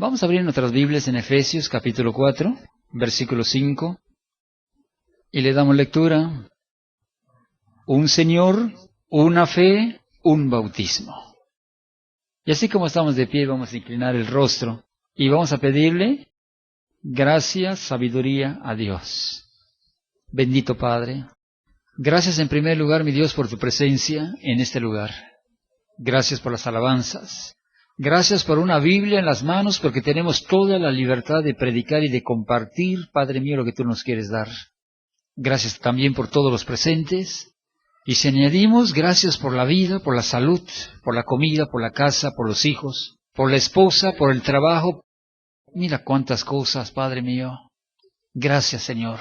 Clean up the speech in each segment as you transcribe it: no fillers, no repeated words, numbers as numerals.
Vamos a abrir nuestras Biblias en Efesios capítulo 4, versículo 5, y le damos lectura. Un Señor, una fe, un bautismo. Y así como estamos de pie, vamos a inclinar el rostro y vamos a pedirle gracia, sabiduría a Dios. Bendito Padre, gracias en primer lugar, mi Dios, por tu presencia en este lugar. Gracias por las alabanzas. Gracias por una Biblia en las manos, porque tenemos toda la libertad de predicar y de compartir, Padre mío, lo que tú nos quieres dar. Gracias también por todos los presentes. Y si añadimos, gracias por la vida, por la salud, por la comida, por la casa, por los hijos, por la esposa, por el trabajo. Mira cuántas cosas, Padre mío. Gracias, Señor.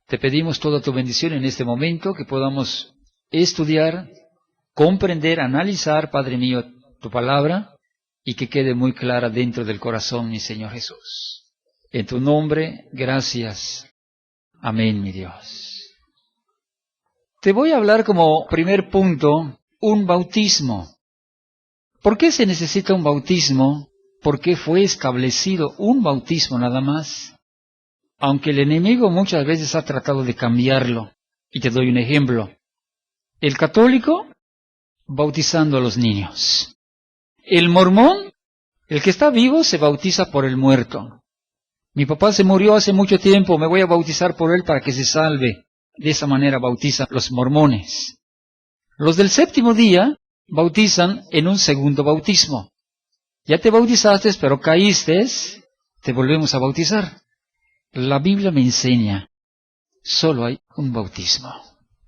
Te pedimos toda tu bendición en este momento, que podamos estudiar, comprender, analizar, Padre mío, tu palabra, y que quede muy clara dentro del corazón, mi Señor Jesús. En tu nombre, gracias. Amén, mi Dios. Te voy a hablar como primer punto, un bautismo. ¿Por qué se necesita un bautismo? ¿Por qué fue establecido un bautismo nada más? Aunque el enemigo muchas veces ha tratado de cambiarlo. Y te doy un ejemplo. El católico, bautizando a los niños. El mormón, el que está vivo, se bautiza por el muerto. Mi papá se murió hace mucho tiempo, me voy a bautizar por él para que se salve. De esa manera bautizan los mormones. Los del séptimo día bautizan en un segundo bautismo. Ya te bautizaste, pero caíste, te volvemos a bautizar. La Biblia me enseña, solo hay un bautismo.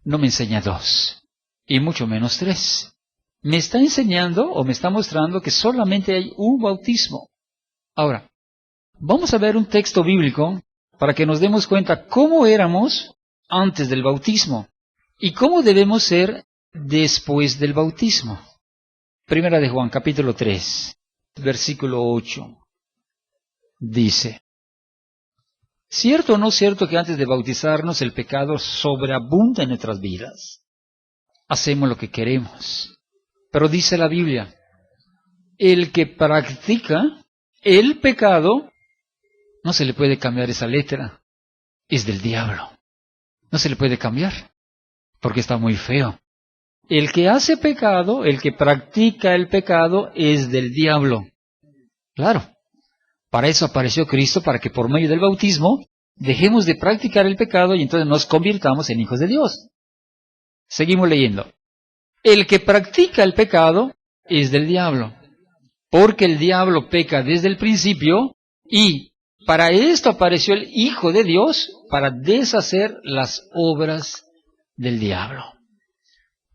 No me enseña dos, y mucho menos tres. Me está enseñando o me está mostrando que solamente hay un bautismo. Ahora, vamos a ver un texto bíblico para que nos demos cuenta cómo éramos antes del bautismo y cómo debemos ser después del bautismo. Primera de Juan, capítulo 3, versículo 8. Dice: ¿cierto o no cierto que antes de bautizarnos el pecado sobreabunda en nuestras vidas? Hacemos lo que queremos. Pero dice la Biblia, el que practica el pecado, no se le puede cambiar esa letra, es del diablo. No se le puede cambiar, porque está muy feo. El que hace pecado, el que practica el pecado, es del diablo. Claro, para eso apareció Cristo, para que por medio del bautismo dejemos de practicar el pecado y entonces nos convirtamos en hijos de Dios. Seguimos leyendo. El que practica el pecado es del diablo, porque el diablo peca desde el principio y para esto apareció el Hijo de Dios, para deshacer las obras del diablo.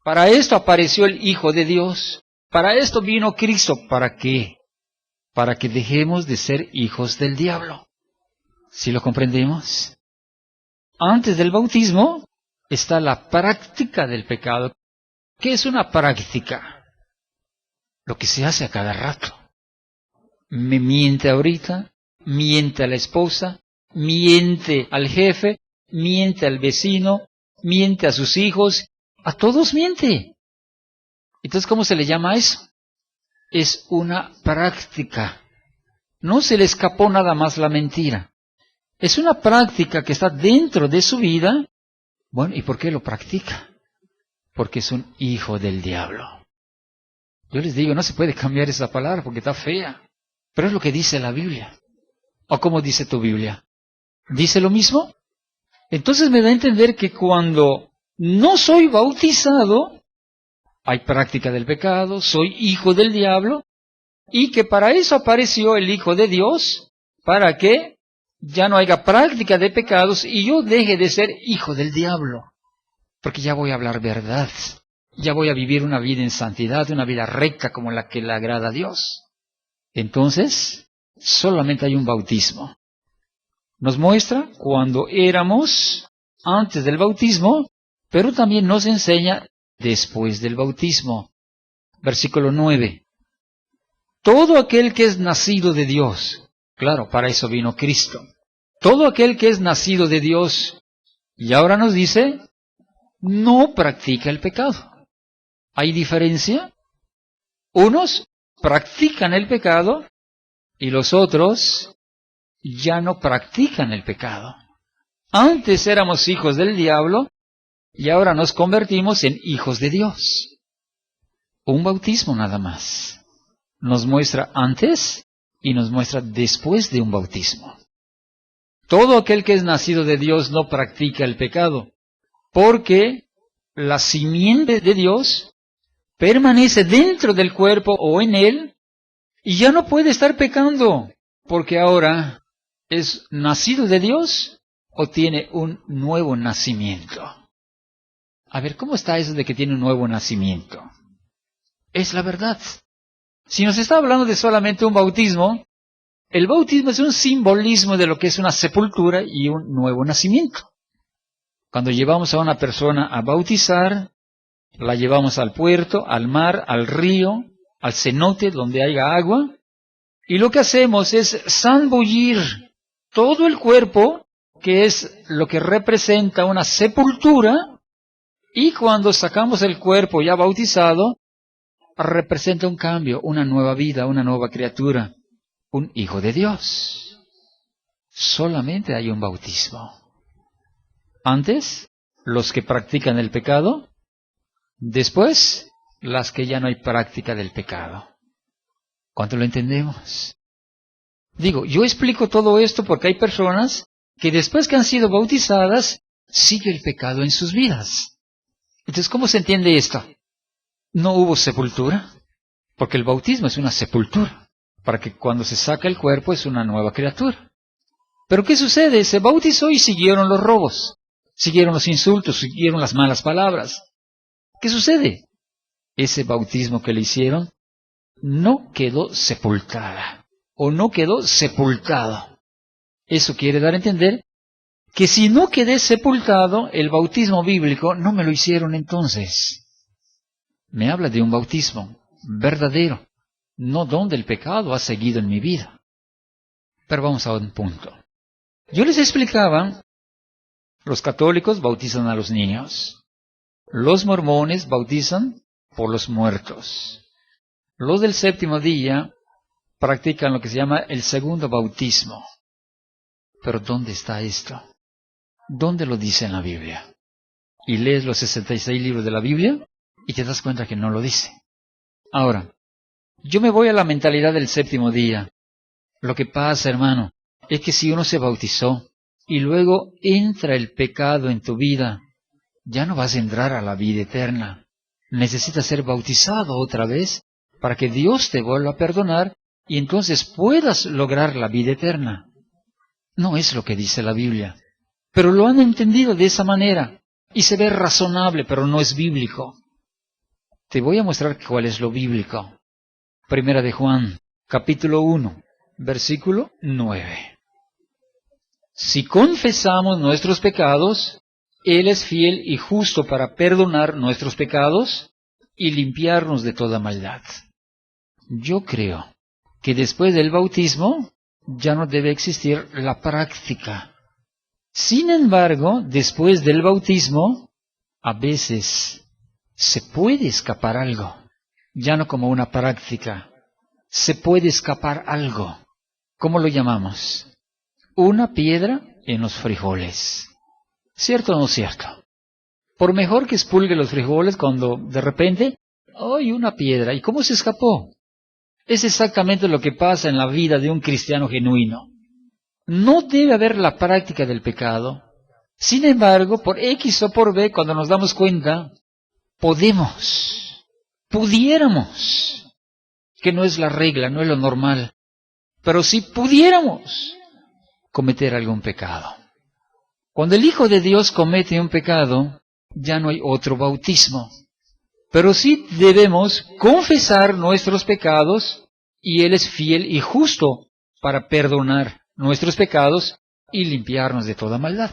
Para esto apareció el Hijo de Dios, para esto vino Cristo. ¿Para qué? Para que dejemos de ser hijos del diablo. ¿Sí lo comprendemos? Antes del bautismo está la práctica del pecado. ¿Qué es una práctica? Lo que se hace a cada rato. Me miente ahorita, miente a la esposa, miente al jefe, miente al vecino, miente a sus hijos, a todos miente. Entonces, ¿cómo se le llama eso? Es una práctica. No se le escapó nada más la mentira. Es una práctica que está dentro de su vida. Bueno, ¿y por qué lo practica? Porque es un hijo del diablo. Yo les digo, no se puede cambiar esa palabra porque está fea. Pero es lo que dice la Biblia. ¿O cómo dice tu Biblia? ¿Dice lo mismo? Entonces me da a entender que cuando no soy bautizado, hay práctica del pecado, soy hijo del diablo, y que para eso apareció el Hijo de Dios, para que ya no haya práctica de pecados y yo deje de ser hijo del diablo. Porque ya voy a hablar verdad, ya voy a vivir una vida en santidad, una vida recta como la que le agrada a Dios. Entonces, solamente hay un bautismo. Nos muestra cuando éramos antes del bautismo, pero también nos enseña después del bautismo. Versículo 9. Todo aquel que es nacido de Dios, claro, para eso vino Cristo. Todo aquel que es nacido de Dios, y ahora nos dice, no practica el pecado. ¿Hay diferencia? Unos practican el pecado y los otros ya no practican el pecado. Antes éramos hijos del diablo y ahora nos convertimos en hijos de Dios. Un bautismo nada más. Nos muestra antes y nos muestra después de un bautismo. Todo aquel que es nacido de Dios no practica el pecado, porque la simiente de Dios permanece dentro del cuerpo o en él y ya no puede estar pecando, porque ahora es nacido de Dios o tiene un nuevo nacimiento. A ver, ¿cómo está eso de que tiene un nuevo nacimiento? Es la verdad. Si nos está hablando de solamente un bautismo, el bautismo es un simbolismo de lo que es una sepultura y un nuevo nacimiento. Cuando llevamos a una persona a bautizar, la llevamos al puerto, al mar, al río, al cenote donde haya agua, y lo que hacemos es zambullir todo el cuerpo, que es lo que representa una sepultura, y cuando sacamos el cuerpo ya bautizado, representa un cambio, una nueva vida, una nueva criatura, un hijo de Dios. Solamente hay un bautismo. Antes, los que practican el pecado. Después, las que ya no hay práctica del pecado. ¿Cuánto lo entendemos? Digo, yo explico todo esto porque hay personas que después que han sido bautizadas, sigue el pecado en sus vidas. Entonces, ¿cómo se entiende esto? No hubo sepultura, porque el bautismo es una sepultura, para que cuando se saca el cuerpo es una nueva criatura. Pero ¿qué sucede? Se bautizó y siguieron los robos, siguieron los insultos, siguieron las malas palabras. ¿Qué sucede? Ese bautismo que le hicieron no quedó sepultada, o no quedó sepultado. Eso quiere dar a entender que si no quedé sepultado, el bautismo bíblico no me lo hicieron entonces. Me habla de un bautismo verdadero, no donde el pecado ha seguido en mi vida. Pero vamos a un punto. Yo les explicaba, los católicos bautizan a los niños, los mormones bautizan por los muertos, los del séptimo día practican lo que se llama el segundo bautismo. Pero ¿dónde está esto? ¿Dónde lo dice en la Biblia? Y lees los 66 libros de la Biblia y te das cuenta que no lo dice. Ahora, yo me voy a la mentalidad del séptimo día. Lo que pasa, hermano, es que si uno se bautizó y luego entra el pecado en tu vida, ya no vas a entrar a la vida eterna. Necesitas ser bautizado otra vez para que Dios te vuelva a perdonar y entonces puedas lograr la vida eterna. No es lo que dice la Biblia, pero lo han entendido de esa manera y se ve razonable, pero no es bíblico. Te voy a mostrar cuál es lo bíblico. Primera de Juan, capítulo 1, versículo 9. Si confesamos nuestros pecados, Él es fiel y justo para perdonar nuestros pecados y limpiarnos de toda maldad. Yo creo que después del bautismo ya no debe existir la práctica. Sin embargo, después del bautismo, a veces se puede escapar algo, ya no como una práctica. Se puede escapar algo. ¿Cómo lo llamamos? Una piedra en los frijoles. ¿Cierto o no cierto? Por mejor que expulgue los frijoles cuando de repente, ¡ay, una piedra! ¿Y cómo se escapó? Es exactamente lo que pasa en la vida de un cristiano genuino. No debe haber la práctica del pecado. Sin embargo, por X o por B, cuando nos damos cuenta, pudiéramos, que no es la regla, no es lo normal, pero si pudiéramos cometer algún pecado. Cuando el Hijo de Dios comete un pecado, ya no hay otro bautismo. Pero sí debemos confesar nuestros pecados y Él es fiel y justo para perdonar nuestros pecados y limpiarnos de toda maldad.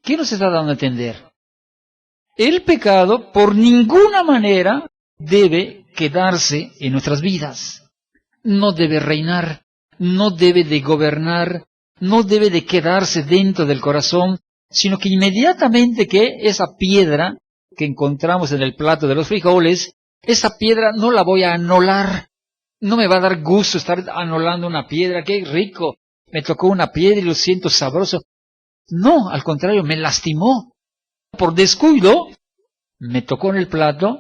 ¿Qué nos está dando a entender? El pecado por ninguna manera debe quedarse en nuestras vidas. No debe reinar, no debe de gobernar, no debe de quedarse dentro del corazón, sino que inmediatamente que esa piedra que encontramos en el plato de los frijoles, esa piedra no la voy a anular, No me va a dar gusto estar anulando una piedra. ¡Qué rico! Me tocó una piedra y lo siento sabroso. No, al contrario, me lastimó. Por descuido, me tocó en el plato,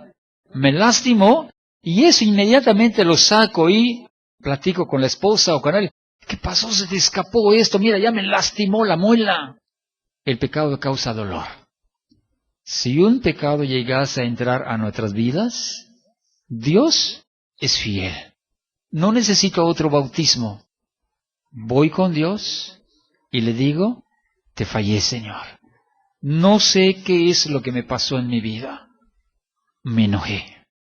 me lastimó, y eso inmediatamente lo saco y platico con la esposa o con él. ¿Qué pasó? Se te escapó esto. Mira, ya me lastimó la muela. El pecado causa dolor. Si un pecado llegase a entrar a nuestras vidas, Dios es fiel. No necesito otro bautismo. Voy con Dios y le digo, te fallé, Señor. No sé qué es lo que me pasó en mi vida. Me enojé.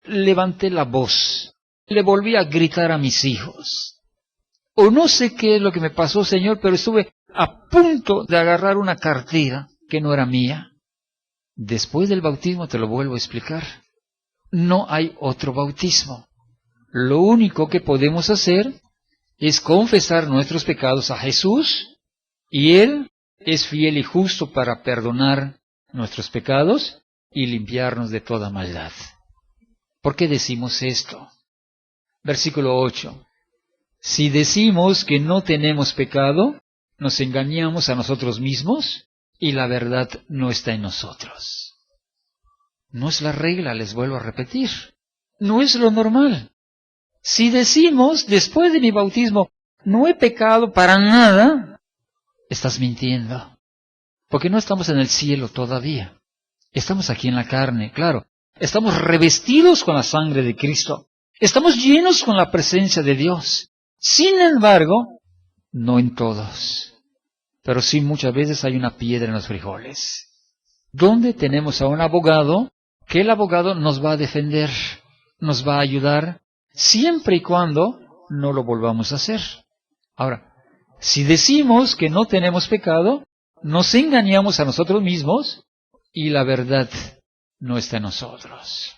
Levanté la voz. Le volví a gritar a mis hijos. O no sé qué es lo que me pasó, Señor, pero estuve a punto de agarrar una cartera que no era mía. Después del bautismo te lo vuelvo a explicar. No hay otro bautismo. Lo único que podemos hacer es confesar nuestros pecados a Jesús, y Él es fiel y justo para perdonar nuestros pecados y limpiarnos de toda maldad. ¿Por qué decimos esto? Versículo 8. Si decimos que no tenemos pecado, nos engañamos a nosotros mismos y la verdad no está en nosotros. No es la regla, les vuelvo a repetir. No es lo normal. Si decimos, después de mi bautismo, no he pecado para nada, estás mintiendo. Porque no estamos en el cielo todavía. Estamos aquí en la carne, claro. Estamos revestidos con la sangre de Cristo. Estamos llenos con la presencia de Dios. Sin embargo, no en todos. Pero sí muchas veces hay una piedra en los frijoles. Donde tenemos a un abogado, que el abogado nos va a defender, nos va a ayudar, siempre y cuando no lo volvamos a hacer. Ahora, si decimos que no tenemos pecado, nos engañamos a nosotros mismos y la verdad no está en nosotros.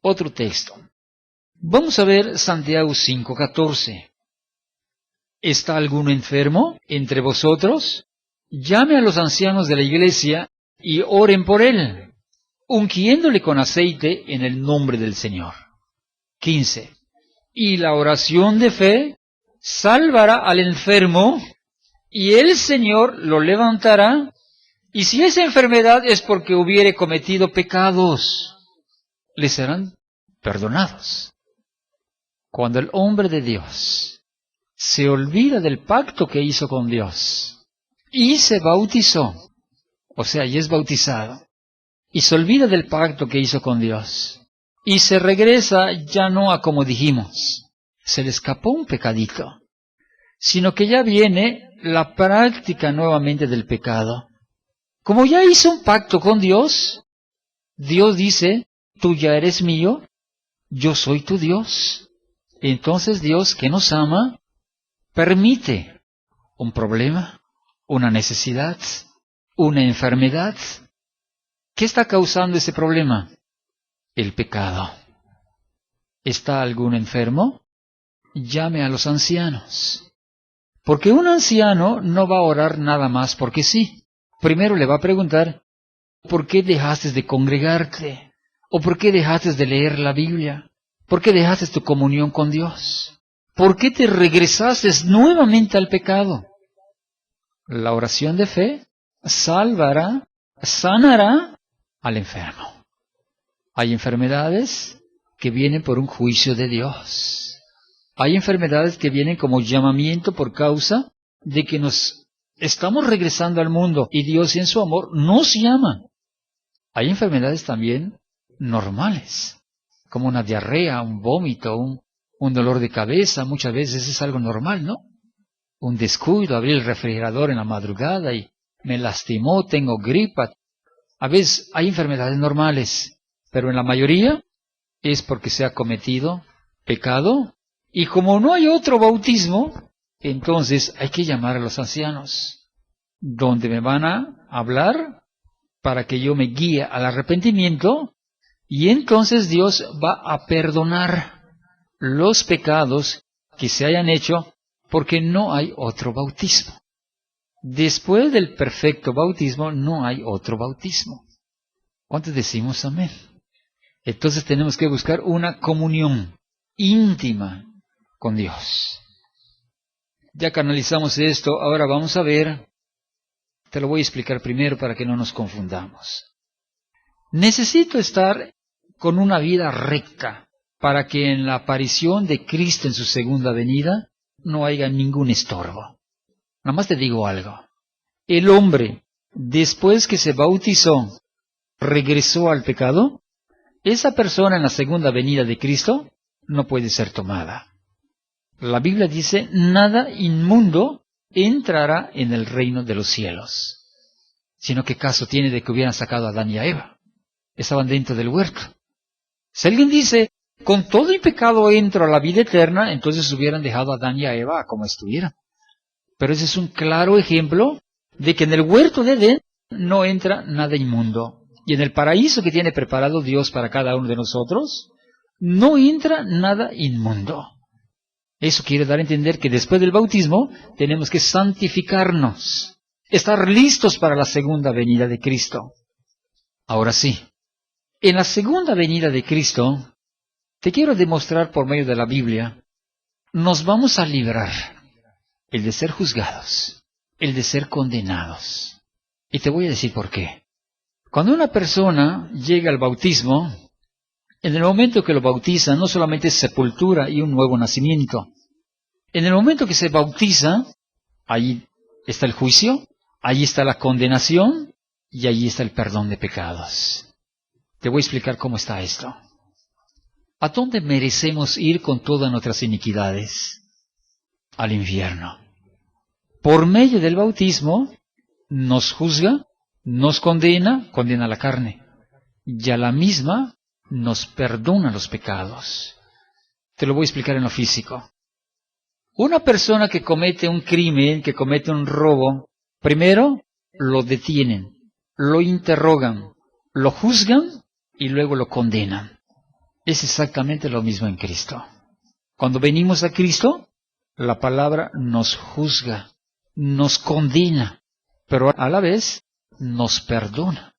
Otro texto. Vamos a ver Santiago 5:14. ¿Está alguno enfermo entre vosotros? Llame a los ancianos de la iglesia y oren por él, ungiéndole con aceite en el nombre del Señor. 15. Y la oración de fe salvará al enfermo, y el Señor lo levantará, y si esa enfermedad es porque hubiere cometido pecados, le serán perdonados. Cuando el hombre de Dios se olvida del pacto que hizo con Dios y se bautizó, o sea, y es bautizado, y se olvida del pacto que hizo con Dios, y se regresa ya no a como dijimos, se le escapó un pecadito, sino que ya viene la práctica nuevamente del pecado. Como ya hizo un pacto con Dios, Dios dice, tú ya eres mío, yo soy tu Dios. Entonces Dios, que nos ama, permite un problema, una necesidad, una enfermedad. ¿Qué está causando ese problema? El pecado. ¿Está algún enfermo? Llame a los ancianos. Porque un anciano no va a orar nada más porque sí. Primero le va a preguntar, ¿por qué dejaste de congregarte? ¿O por qué dejaste de leer la Biblia? ¿Por qué dejaste tu comunión con Dios? ¿Por qué te regresaste nuevamente al pecado? La oración de fe salvará, sanará al enfermo. Hay enfermedades que vienen por un juicio de Dios. Hay enfermedades que vienen como llamamiento por causa de que nos estamos regresando al mundo y Dios en su amor nos llama. Hay enfermedades también normales, como una diarrea, un vómito, un dolor de cabeza. Muchas veces es algo normal, ¿no? Un descuido, abrí el refrigerador en la madrugada y me lastimó, tengo gripa. A veces hay enfermedades normales, pero en la mayoría es porque se ha cometido pecado. Y como no hay otro bautismo, entonces hay que llamar a los ancianos, donde me van a hablar para que yo me guíe al arrepentimiento, y entonces Dios va a perdonar los pecados que se hayan hecho, porque no hay otro bautismo. Después del perfecto bautismo no hay otro bautismo. ¿Cuántos decimos amén? Entonces tenemos que buscar una comunión. íntima con Dios. Ya que analizamos esto, ahora vamos a ver, te lo voy a explicar primero para que no nos confundamos. Necesito estar con una vida recta para que en la aparición de Cristo en su segunda venida no haya ningún estorbo. Nada más te digo algo. El hombre, después que se bautizó, regresó al pecado, esa persona en la segunda venida de Cristo no puede ser tomada. La Biblia dice, nada inmundo entrará en el reino de los cielos. Sino qué caso tiene de que hubieran sacado a Adán y a Eva. Estaban dentro del huerto. Si alguien dice, con todo y pecado entro a la vida eterna, entonces hubieran dejado a Adán y a Eva como estuvieran. Pero ese es un claro ejemplo de que en el huerto de Edén no entra nada inmundo. Y en el paraíso que tiene preparado Dios para cada uno de nosotros, no entra nada inmundo. Eso quiere dar a entender que después del bautismo tenemos que santificarnos, estar listos para la segunda venida de Cristo. Ahora sí, en la segunda venida de Cristo, te quiero demostrar por medio de la Biblia, nos vamos a librar el de ser juzgados, el de ser condenados. Y te voy a decir por qué. Cuando una persona llega al bautismo, en el momento que lo bautizan, no solamente es sepultura y un nuevo nacimiento. En el momento que se bautiza, ahí está el juicio, ahí está la condenación y ahí está el perdón de pecados. Te voy a explicar cómo está esto. ¿A dónde merecemos ir con todas nuestras iniquidades? Al infierno. Por medio del bautismo, nos juzga, nos condena, condena la carne. Y a la misma nos perdona los pecados. Te lo voy a explicar en lo físico. Una persona que comete un crimen, que comete un robo, primero lo detienen, lo interrogan, lo juzgan y luego lo condenan. Es exactamente lo mismo en Cristo. Cuando venimos a Cristo, la palabra nos juzga, nos condena, pero a la vez nos perdona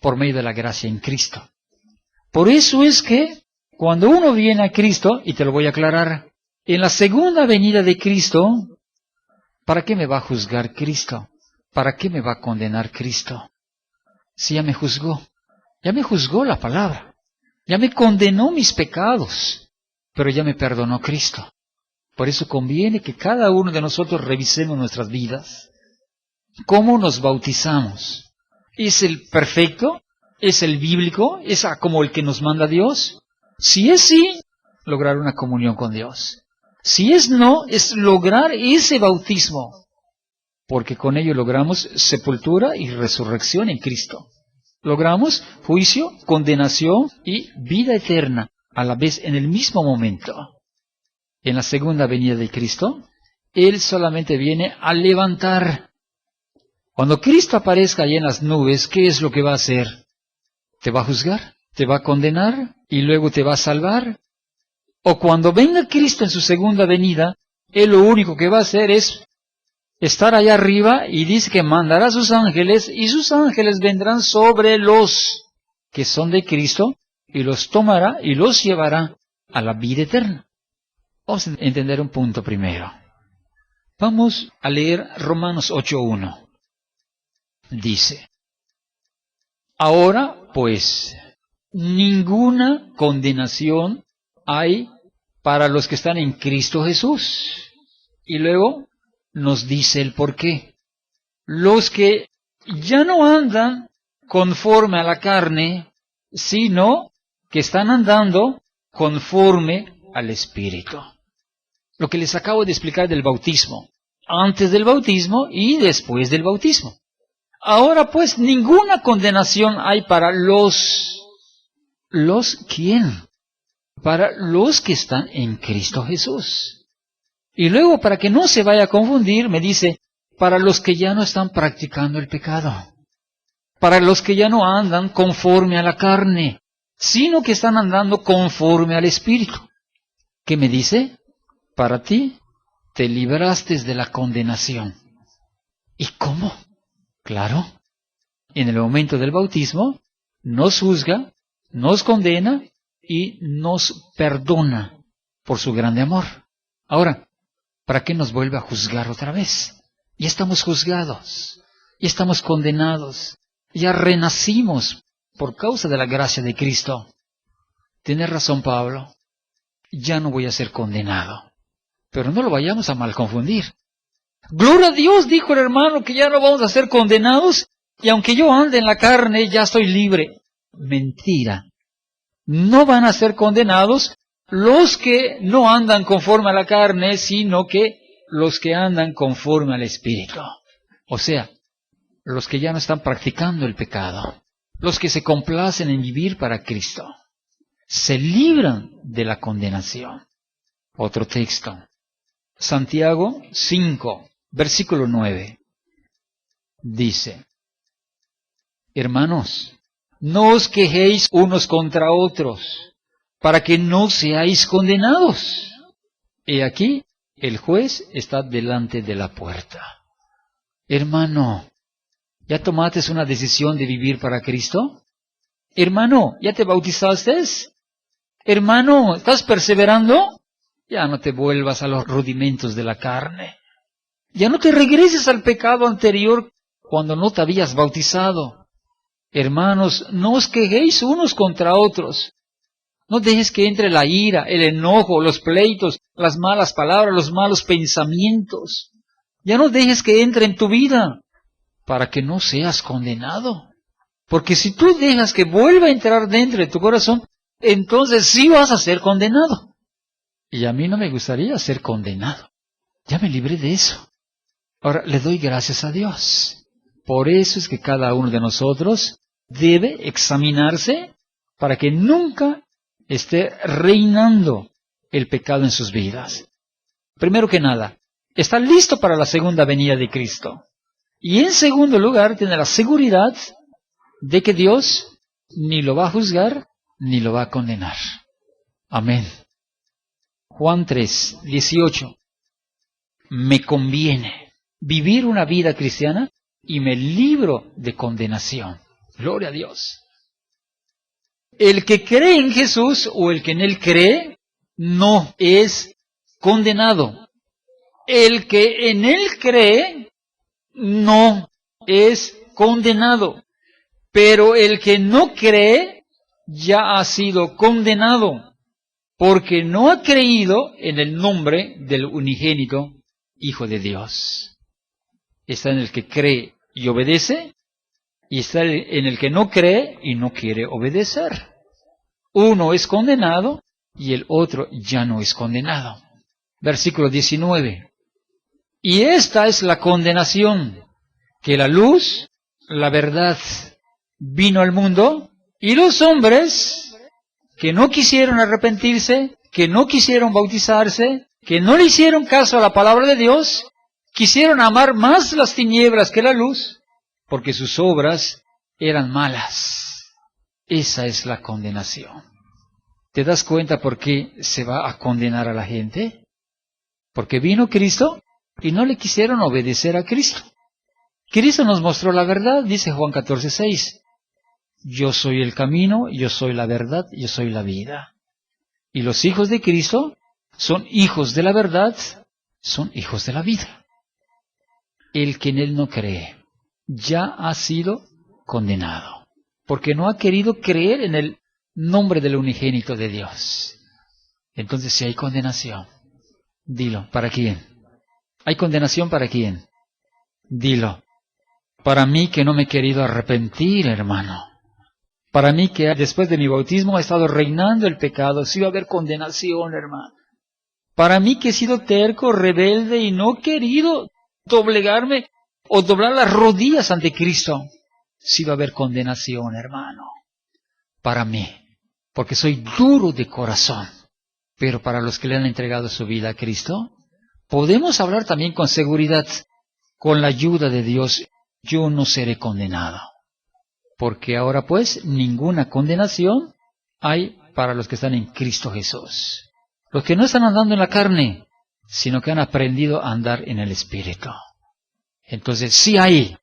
por medio de la gracia en Cristo. Por eso es que cuando uno viene a Cristo, y te lo voy a aclarar, en la segunda venida de Cristo, ¿para qué me va a juzgar Cristo? ¿Para qué me va a condenar Cristo? Si ya me juzgó la palabra, ya me condenó mis pecados, pero ya me perdonó Cristo. Por eso conviene que cada uno de nosotros revisemos nuestras vidas. ¿Cómo nos bautizamos? ¿Es el perfecto? ¿Es el bíblico? ¿Es como el que nos manda Dios? Si es sí, lograr una comunión con Dios. Si es no, es lograr ese bautismo. Porque con ello logramos sepultura y resurrección en Cristo. Logramos juicio, condenación y vida eterna a la vez en el mismo momento. En la segunda venida de Cristo, Él solamente viene a levantar. Cuando Cristo aparezca ahí en las nubes, ¿qué es lo que va a hacer? ¿Te va a juzgar? ¿Te va a condenar? ¿Y luego te va a salvar? O cuando venga Cristo en su segunda venida, Él lo único que va a hacer es estar allá arriba y dice que mandará a sus ángeles y sus ángeles vendrán sobre los que son de Cristo y los tomará y los llevará a la vida eterna. Vamos a entender un punto primero. Vamos a leer Romanos 8:1. Dice, ahora pues, ninguna condenación hay para los que están en Cristo Jesús. Y luego nos dice el por qué. Los que ya no andan conforme a la carne, sino que están andando conforme al Espíritu. Lo que les acabo de explicar del bautismo, antes del bautismo y después del bautismo. Ahora pues ninguna condenación hay para ¿los quién? Para los que están en Cristo Jesús. Y luego, para que no se vaya a confundir, me dice, para los que ya no están practicando el pecado. Para los que ya no andan conforme a la carne, sino que están andando conforme al Espíritu. ¿Qué me dice? Para ti, te libraste de la condenación. ¿Y cómo? Claro, en el momento del bautismo, nos juzga, nos condena y nos perdona por su grande amor. Ahora, ¿para qué nos vuelve a juzgar otra vez? Ya estamos juzgados, ya estamos condenados, ya renacimos por causa de la gracia de Cristo. Tiene razón Pablo, ya no voy a ser condenado. Pero no lo vayamos a mal confundir. Gloria a Dios, dijo el hermano, que ya no vamos a ser condenados, y aunque yo ande en la carne, ya estoy libre. Mentira. No van a ser condenados los que no andan conforme a la carne, sino que los que andan conforme al Espíritu. O sea, los que ya no están practicando el pecado, los que se complacen en vivir para Cristo, se libran de la condenación. Otro texto. Santiago 5, versículo 9. Dice, hermanos, no os quejéis unos contra otros, para que no seáis condenados. He aquí, el juez está delante de la puerta. Hermano, ¿ya tomaste una decisión de vivir para Cristo? Hermano, ¿ya te bautizaste? Hermano, ¿estás perseverando? Ya no te vuelvas a los rudimentos de la carne. Ya no te regreses al pecado anterior cuando no te habías bautizado. Hermanos, no os quejéis unos contra otros. No dejes que entre la ira, el enojo, los pleitos, las malas palabras, los malos pensamientos. Ya no dejes que entre en tu vida para que no seas condenado. Porque si tú dejas que vuelva a entrar dentro de tu corazón, entonces sí vas a ser condenado. Y a mí no me gustaría ser condenado. Ya me libré de eso. Ahora, le doy gracias a Dios. Por eso es que cada uno de nosotros debe examinarse para que nunca esté reinando el pecado en sus vidas. Primero que nada, está listo para la segunda venida de Cristo. Y en segundo lugar, tiene la seguridad de que Dios ni lo va a juzgar ni lo va a condenar. Amén. Juan 3, 18. Me conviene vivir una vida cristiana y me libro de condenación. Gloria a Dios. El que cree en Jesús o el que en Él cree no es condenado. El que en Él cree no es condenado. Pero el que no cree ya ha sido condenado, porque no ha creído en el nombre del unigénito Hijo de Dios. Está en el que cree y obedece, y está en el que no cree y no quiere obedecer. Uno es condenado y el otro ya no es condenado. Versículo 19. Y esta es la condenación, que la luz, la verdad, vino al mundo, y los hombres que no quisieron arrepentirse, que no quisieron bautizarse, que no le hicieron caso a la palabra de Dios, quisieron amar más las tinieblas que la luz, porque sus obras eran malas. Esa es la condenación. ¿Te das cuenta por qué se va a condenar a la gente? Porque vino Cristo y no le quisieron obedecer a Cristo. Cristo nos mostró la verdad, dice Juan 14:6. Yo soy el camino, yo soy la verdad, yo soy la vida. Y los hijos de Cristo son hijos de la verdad, son hijos de la vida. El que en Él no cree ya ha sido condenado, porque no ha querido creer en el nombre del unigénito de Dios. Entonces, si hay condenación, dilo, ¿para quién? ¿Hay condenación para quién? Dilo, para mí que no me he querido arrepentir, hermano. Para mí que después de mi bautismo ha estado reinando el pecado, sí va a haber condenación, hermano. Para mí que he sido terco, rebelde y no he querido doblegarme o doblar las rodillas ante Cristo, sí va a haber condenación, hermano. Para mí, porque soy duro de corazón. Pero para los que le han entregado su vida a Cristo, podemos hablar también con seguridad, con la ayuda de Dios, yo no seré condenado. Porque ahora pues ninguna condenación hay para los que están en Cristo Jesús. Los que no están andando en la carne, sino que han aprendido a andar en el Espíritu. Entonces sí hay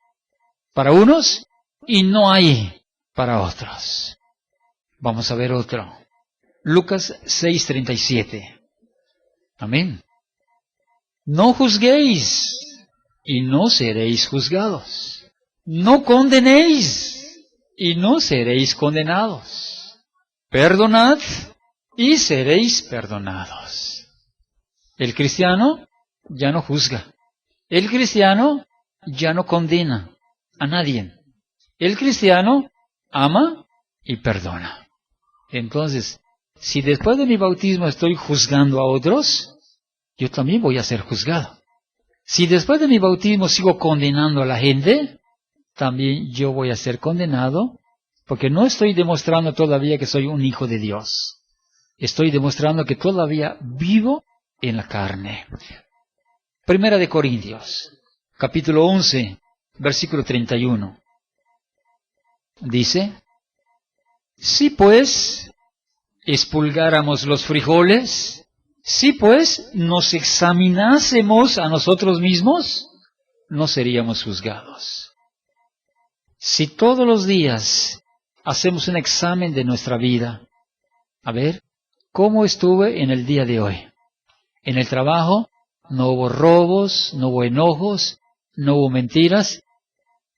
para unos y no hay para otros. Vamos a ver otro. Lucas 6:37. Amén. No juzguéis y no seréis juzgados. No condenéis y no seréis condenados. Perdonad y seréis perdonados. El cristiano ya no juzga. El cristiano ya no condena a nadie. El cristiano ama y perdona. Entonces, si después de mi bautismo estoy juzgando a otros, yo también voy a ser juzgado. Si después de mi bautismo sigo condenando a la gente, también yo voy a ser condenado, porque no estoy demostrando todavía que soy un hijo de Dios. Estoy demostrando que todavía vivo en la carne. Primera de Corintios, capítulo 11, versículo 31. Dice, si pues expulgáramos los frijoles, si pues nos examinásemos a nosotros mismos, no seríamos juzgados. Si todos los días hacemos un examen de nuestra vida, a ver, ¿cómo estuve en el día de hoy? En el trabajo no hubo robos, no hubo enojos, no hubo mentiras.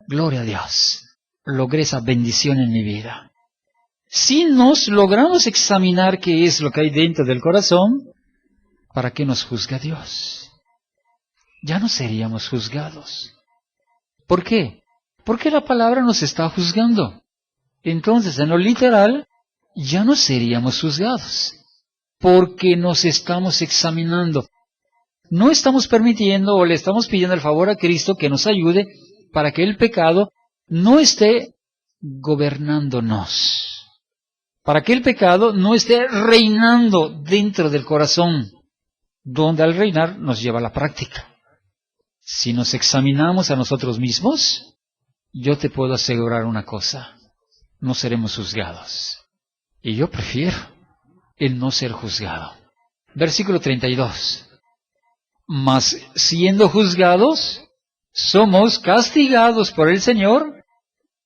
Gloria a Dios, logré esa bendición en mi vida. Si nos logramos examinar qué es lo que hay dentro del corazón, ¿para qué nos juzga Dios? Ya no seríamos juzgados. ¿Por qué? Porque la palabra nos está juzgando. Entonces, en lo literal, ya no seríamos juzgados. Porque nos estamos examinando. No estamos permitiendo o le estamos pidiendo el favor a Cristo que nos ayude para que el pecado no esté gobernándonos. Para que el pecado no esté reinando dentro del corazón, donde al reinar nos lleva a la práctica. Si nos examinamos a nosotros mismos, yo te puedo asegurar una cosa, no seremos juzgados. Y yo prefiero el no ser juzgado. Versículo 32. Mas siendo juzgados, somos castigados por el Señor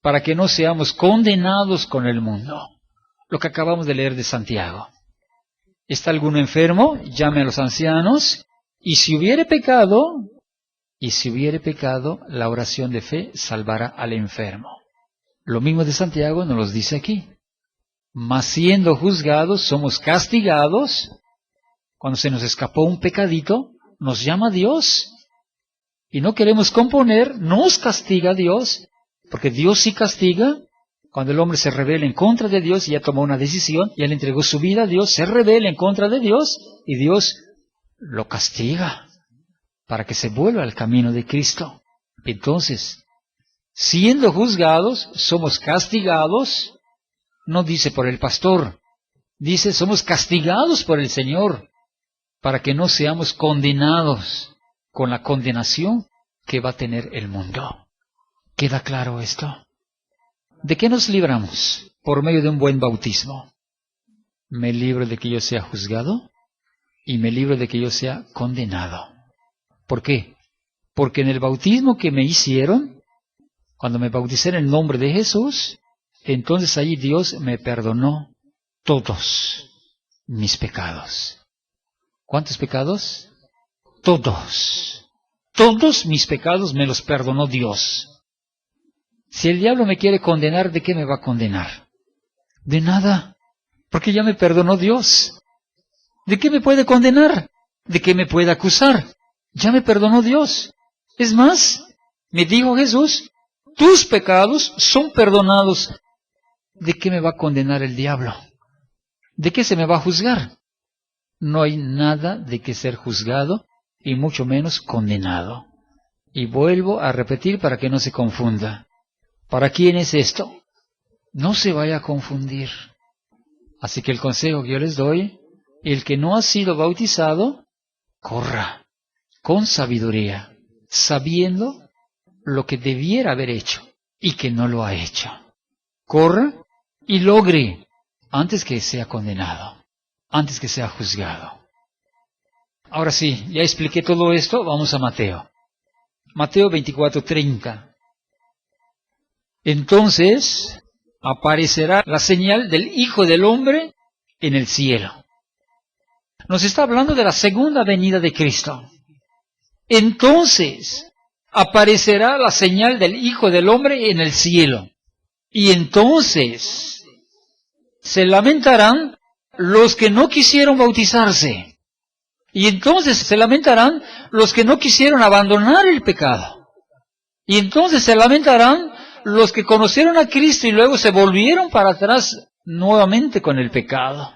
para que no seamos condenados con el mundo. Lo que acabamos de leer de Santiago. ¿Está alguno enfermo? Llame a los ancianos, y si hubiere pecado, la oración de fe salvará al enfermo. Lo mismo de Santiago nos lo dice aquí. Mas siendo juzgados, somos castigados. Cuando se nos escapó un pecadito, nos llama Dios, y no queremos componer, nos castiga Dios, porque Dios sí castiga. Cuando el hombre se rebela en contra de Dios y ya tomó una decisión, y él entregó su vida a Dios, se rebela en contra de Dios, y Dios lo castiga para que se vuelva al camino de Cristo. Entonces, siendo juzgados, somos castigados, no dice por el pastor, dice somos castigados por el Señor, para que no seamos condenados con la condenación que va a tener el mundo. ¿Queda claro esto? ¿De qué nos libramos? Por medio de un buen bautismo. Me libro de que yo sea juzgado y me libro de que yo sea condenado. ¿Por qué? Porque en el bautismo que me hicieron, cuando me bauticé en el nombre de Jesús, entonces ahí Dios me perdonó todos mis pecados. ¿Cuántos pecados? Todos. Todos mis pecados me los perdonó Dios. Si el diablo me quiere condenar, ¿de qué me va a condenar? De nada, porque ya me perdonó Dios. ¿De qué me puede condenar? ¿De qué me puede acusar? Ya me perdonó Dios. Es más, me dijo Jesús, tus pecados son perdonados. ¿De qué me va a condenar el diablo? ¿De qué se me va a juzgar? No hay nada de que ser juzgado y mucho menos condenado. Y vuelvo a repetir para que no se confunda. ¿Para quién es esto? No se vaya a confundir. Así que el consejo que yo les doy, el que no ha sido bautizado, corra con sabiduría, sabiendo lo que debiera haber hecho y que no lo ha hecho. Corra y logre antes que sea condenado, antes que sea juzgado. Ahora sí, ya expliqué todo esto, vamos a Mateo. Mateo 24:30. Entonces aparecerá la señal del Hijo del Hombre en el cielo. Nos está hablando de la segunda venida de Cristo. Entonces aparecerá la señal del Hijo del Hombre en el cielo. Y entonces se lamentarán los que no quisieron bautizarse. Y entonces se lamentarán los que no quisieron abandonar el pecado. Y entonces se lamentarán los que conocieron a Cristo y luego se volvieron para atrás nuevamente con el pecado.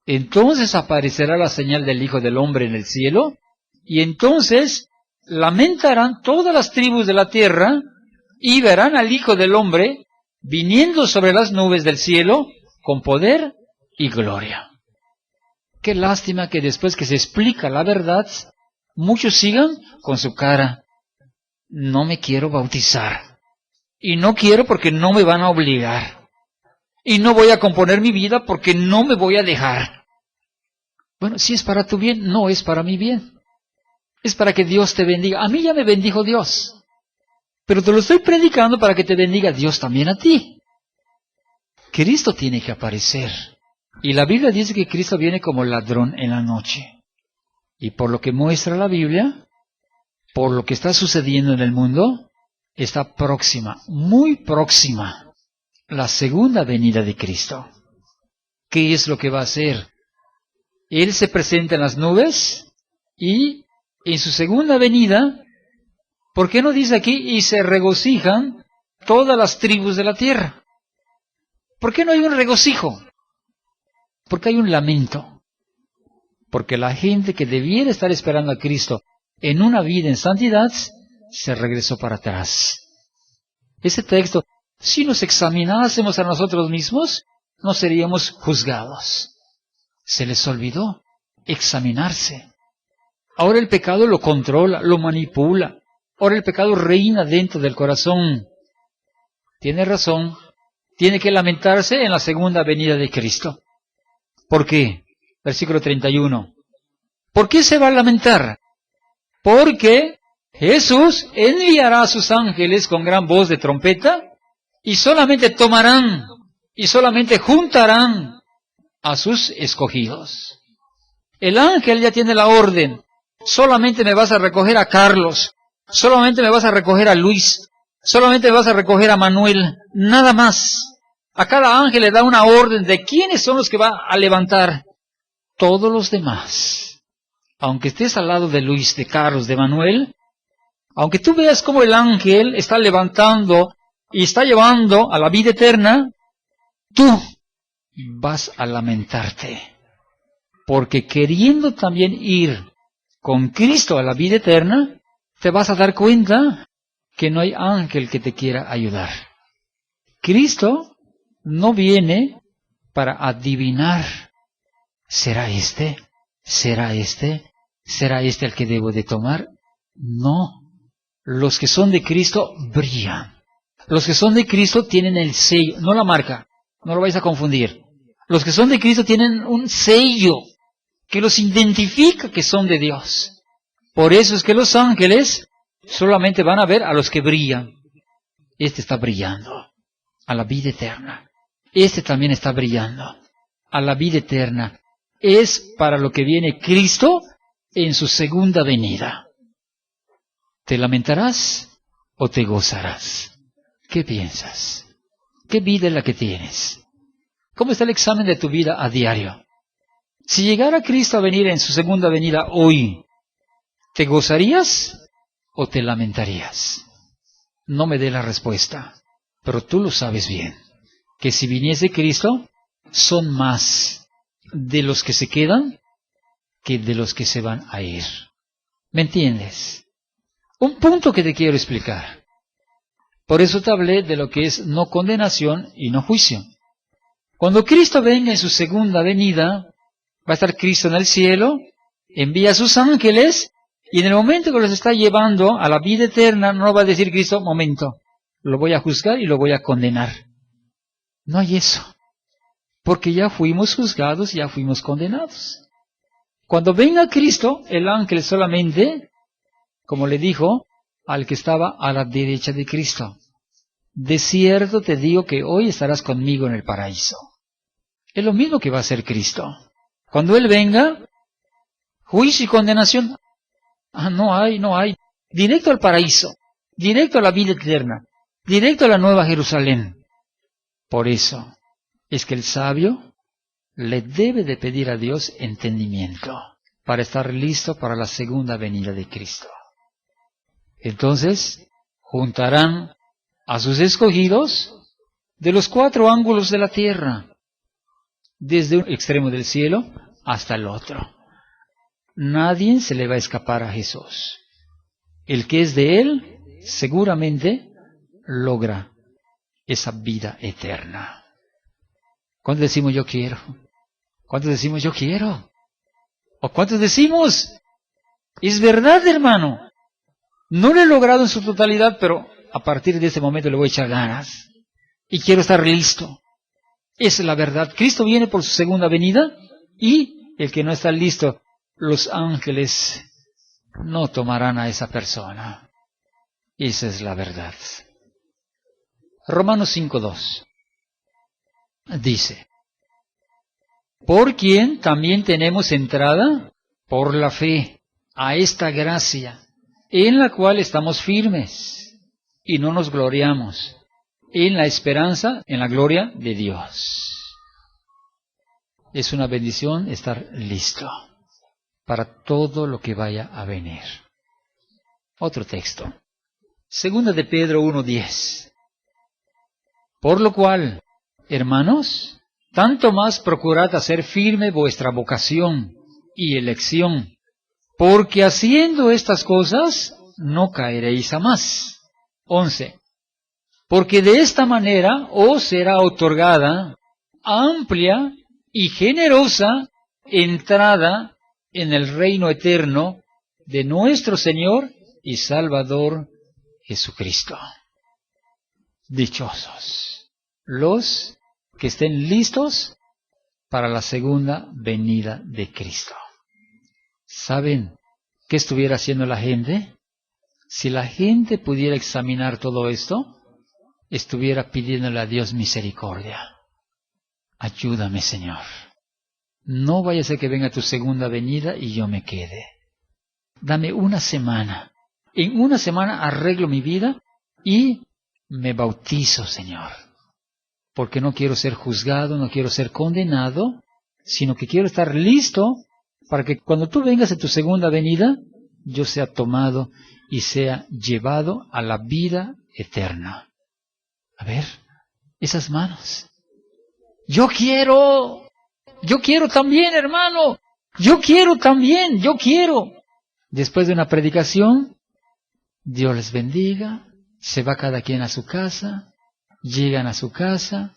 Entonces aparecerá la señal del Hijo del Hombre en el cielo, y entonces lamentarán todas las tribus de la tierra, y verán al Hijo del Hombre viniendo sobre las nubes del cielo con poder y gloria. Qué lástima que después que se explica la verdad, muchos sigan con su cara. No me quiero bautizar. Y no quiero porque no me van a obligar. Y no voy a componer mi vida porque no me voy a dejar. Bueno, si es para tu bien, no es para mi bien. Es para que Dios te bendiga. A mí ya me bendijo Dios. Pero te lo estoy predicando para que te bendiga Dios también a ti. Cristo tiene que aparecer. Y la Biblia dice que Cristo viene como ladrón en la noche. Y por lo que muestra la Biblia, por lo que está sucediendo en el mundo, está próxima, muy próxima, la segunda venida de Cristo. ¿Qué es lo que va a hacer? Él se presenta en las nubes y en su segunda venida, ¿por qué no dice aquí? Y se regocijan todas las tribus de la tierra. ¿Por qué no hay un regocijo? Porque hay un lamento. Porque la gente que debiera estar esperando a Cristo en una vida en santidad, se regresó para atrás. Ese texto, si nos examinásemos a nosotros mismos, no seríamos juzgados. Se les olvidó examinarse. Ahora el pecado lo controla, lo manipula. Ahora el pecado reina dentro del corazón. Tiene razón. Tiene que lamentarse en la segunda venida de Cristo. ¿Por qué? Versículo 31. ¿Por qué se va a lamentar? Porque Jesús enviará a sus ángeles con gran voz de trompeta y solamente tomarán y solamente juntarán a sus escogidos. El ángel ya tiene la orden. Solamente me vas a recoger a Carlos. Solamente me vas a recoger a Luis. Solamente me vas a recoger a Manuel. Nada más. A cada ángel le da una orden de quiénes son los que va a levantar. Todos los demás. Aunque estés al lado de Luis, de Carlos, de Manuel, aunque tú veas cómo el ángel está levantando y está llevando a la vida eterna, tú vas a lamentarte. Porque queriendo también ir con Cristo a la vida eterna, te vas a dar cuenta que no hay ángel que te quiera ayudar. Cristo no viene para adivinar. ¿Será este? ¿Será este? ¿Será este el que debo de tomar? No. Los que son de Cristo brillan. Los que son de Cristo tienen el sello, no la marca, no lo vais a confundir. Los que son de Cristo tienen un sello que los identifica que son de Dios. Por eso es que los ángeles solamente van a ver a los que brillan. Este está brillando a la vida eterna. Este también está brillando a la vida eterna. Es para lo que viene Cristo en su segunda venida. ¿Te lamentarás o te gozarás? ¿Qué piensas? ¿Qué vida es la que tienes? ¿Cómo está el examen de tu vida a diario? Si llegara Cristo a venir en su segunda venida hoy, ¿te gozarías o te lamentarías? No me dé la respuesta, pero tú lo sabes bien, que si viniese Cristo, son más de los que se quedan que de los que se van a ir. ¿Me entiendes? Un punto que te quiero explicar. Por eso te hablé de lo que es no condenación y no juicio. Cuando Cristo venga en su segunda venida, va a estar Cristo en el cielo, envía a sus ángeles, y en el momento que los está llevando a la vida eterna, no va a decir Cristo, momento, lo voy a juzgar y lo voy a condenar. No hay eso. Porque ya fuimos juzgados, ya fuimos condenados. Cuando venga Cristo, el ángel solamente, como le dijo al que estaba a la derecha de Cristo, de cierto te digo que hoy estarás conmigo en el paraíso. Es lo mismo que va a hacer Cristo. Cuando Él venga, juicio y condenación. No hay. Directo al paraíso, directo a la vida eterna, directo a la nueva Jerusalén. Por eso es que el sabio le debe de pedir a Dios entendimiento para estar listo para la segunda venida de Cristo. Entonces, juntarán a sus escogidos de los 4 ángulos de la tierra, desde un extremo del cielo hasta el otro. Nadie se le va a escapar a Jesús. El que es de Él, seguramente logra esa vida eterna. ¿Cuántos decimos yo quiero? ¿Cuántos decimos yo quiero? ¿O cuántos decimos? Es verdad, hermano. No lo he logrado en su totalidad, pero a partir de este momento le voy a echar ganas. Y quiero estar listo. Esa es la verdad. Cristo viene por su segunda venida y el que no está listo, los ángeles no tomarán a esa persona. Esa es la verdad. Romanos 5:2 dice: por quien también tenemos entrada por la fe a esta gracia, en la cual estamos firmes y no nos gloriamos, en la esperanza, en la gloria de Dios. Es una bendición estar listo para todo lo que vaya a venir. Otro texto. Segunda de Pedro 1:10. Por lo cual, hermanos, tanto más procurad hacer firme vuestra vocación y elección, porque haciendo estas cosas no caeréis jamás. 11. Porque de esta manera os será otorgada amplia y generosa entrada en el reino eterno de nuestro Señor y Salvador Jesucristo. Dichosos los que estén listos para la segunda venida de Cristo. ¿Saben qué estuviera haciendo la gente? Si la gente pudiera examinar todo esto, estuviera pidiéndole a Dios misericordia. Ayúdame, Señor. No vaya a ser que venga tu segunda venida y yo me quede. Dame una semana. En una semana arreglo mi vida y me bautizo, Señor. Porque no quiero ser juzgado, no quiero ser condenado, sino que quiero estar listo para que cuando tú vengas en tu segunda venida, yo sea tomado y sea llevado a la vida eterna. A ver, esas manos. Yo quiero también, hermano. Yo quiero también. Después de una predicación, Dios les bendiga, se va cada quien a su casa, llegan a su casa,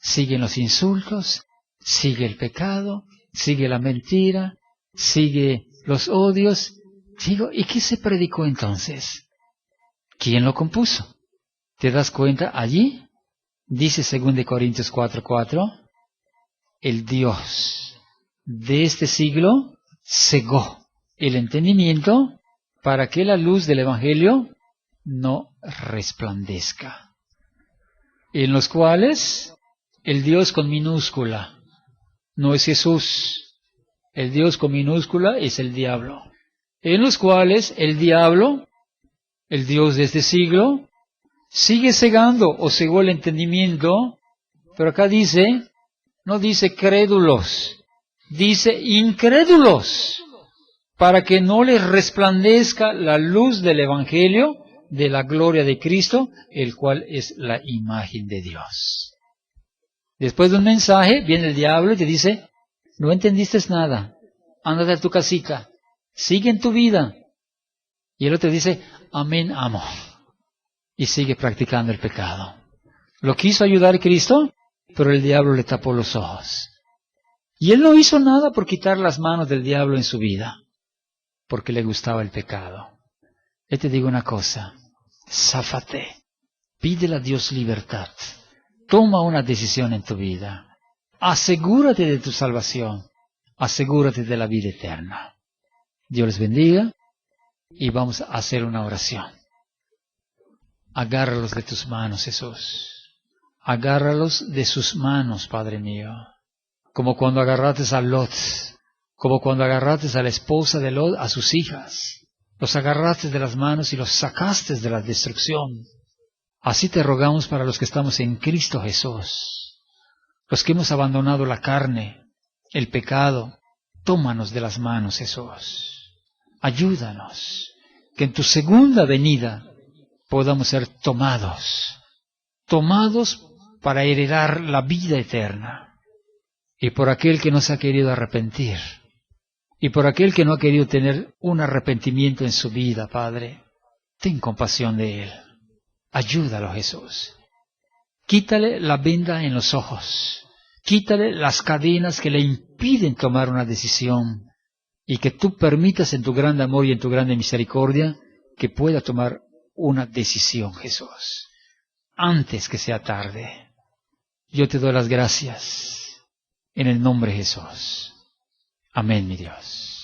siguen los insultos, sigue el pecado, sigue la mentira, sigue los odios. Digo, ¿y qué se predicó entonces? ¿Quién lo compuso? ¿Te das cuenta allí? Dice 2 Corintios 4:4, el Dios de este siglo cegó el entendimiento para que la luz del Evangelio no resplandezca. En los cuales el Dios con minúscula no es Jesús, el Dios con minúscula es el diablo. En los cuales el diablo, el Dios de este siglo, sigue cegando o cegó el entendimiento, pero acá dice, no dice crédulos, dice incrédulos, para que no les resplandezca la luz del Evangelio de la gloria de Cristo, el cual es la imagen de Dios. Después de un mensaje, viene el diablo y te dice, no entendiste nada, ándate a tu casita, sigue en tu vida. Y el otro dice, amén, amo. Y sigue practicando el pecado. Lo quiso ayudar Cristo, pero el diablo le tapó los ojos. Y él no hizo nada por quitar las manos del diablo en su vida, porque le gustaba el pecado. Yo te digo una cosa, záfate, pídele a Dios libertad, toma una decisión en tu vida, asegúrate de tu salvación, asegúrate de la vida eterna. Dios les bendiga y vamos a hacer una oración. Agárralos de tus manos, Jesús. Agárralos de sus manos, Padre mío. Como cuando agarraste a Lot como cuando agarraste a la esposa de Lot, a sus hijas. Los agarraste de las manos y los sacaste de la destrucción. Así te rogamos para los que estamos en Cristo Jesús, los que hemos abandonado la carne, el pecado. Tómanos de las manos, Jesús. Ayúdanos, que en tu segunda venida podamos ser tomados para heredar la vida eterna. Y por aquel que no se ha querido arrepentir, y por aquel que no ha querido tener un arrepentimiento en su vida, Padre, ten compasión de él. Ayúdalo, Jesús. Quítale la venda en los ojos. Quítale las cadenas que le impiden tomar una decisión, y que tú permitas en tu gran amor y en tu grande misericordia que pueda tomar una decisión, Jesús, antes que sea tarde. Yo te doy las gracias en el nombre de Jesús. Amén, mi Dios.